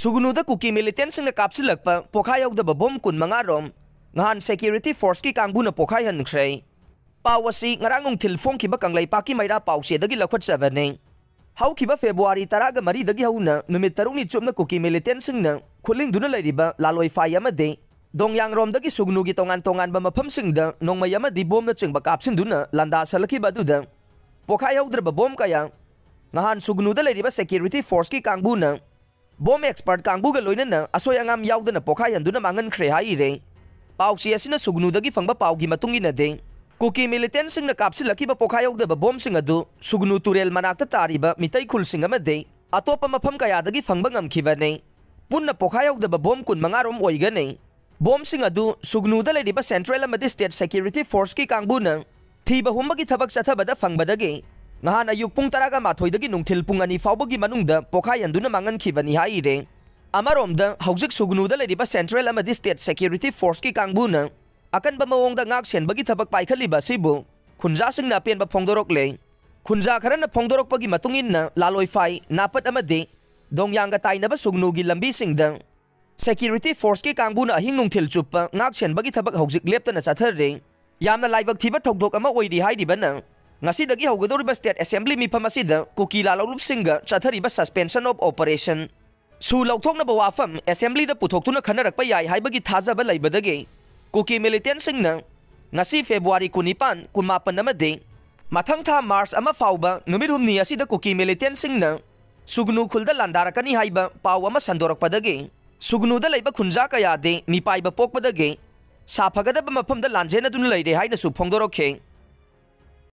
Sugunuda kuki militant sing na kapsilakpa pokayaw da babom kun mga rom ngahan security force ki kangbuna pokayan kray. Pawasi ngarangong tilfong kiba kang laypaki mayra pawsi dagi lakwat sa vaning. Haw kiba February taraga mari dagi hauna numit tarong ni na kuki militant sing na kuling duna layriba laloy fayamade. Dong yang rom dagi sugnugi tongan-tongan ba mapam sing da nong mayama di bom na tsing bakapsin duna landa sa laki ba duda. Pokayaw dra babom kaya ngahan sugnuda layriba security force ki kangbuna. Bom expert kangbu galoy na asoy angam yaw na pokayan duna mangan kre haire. Pau siya sina sugnudagi fangba pau gi matungin na ding. Kuki militant sing nakapsila kiba pokayaw da bom sing adu sugnu turel manakta tariba mitay kul sing amade ato pa mapam kaya dagi fangba ngam kivane. Pun na pokayaw da bom kun mga rom oy gane. Bom sing adu sugnuda lay diba Central Amadi State Security Force ki kangbu na tiba humbagi tabag sa tabada fangba dagi. Ngahan ayuk pung taraga matoy dagi nung tilpung ani fawbagi manungda pokayan duna mangan kivani haire. Amaromda haujik sugnuda lay diba Central Amadi State Security Force ki kangbuna akan ba mawong da ngaksen bagi tabag paikaliba Cebu kunja sing napian ba pongdorok le kunja karan na pongdorok pagi matungin na laloy fay napat amade dong yang gatay na ba sugnugi lambi sing da Security Force ki kangbuna ahing nung tilchup pa ngaksen bagi tabag haujik lepta na sa thare yamna laibag tiba togdok ama oy di hay di ba na ngasi dagi hawgadoriba State Assembly mi pamasida kukila laulup singa chathariba suspension of operation. Sulauthok na bawafam Assembly da puthok tuna khanarak pa yai haibagi thajaba laibadagi. Kuki militant sing na ngasi February 19 kumapan namade mathang tha March ama fawba numit humni asida kuki militant sing na sugnu khulda landarakani haiba paw ama sandorak padagi. Sugnu da laiba khunja kaya de mi paiba pok padagi. Saphagada ba mafam da lanjena dun laide haina su phongdorok khe.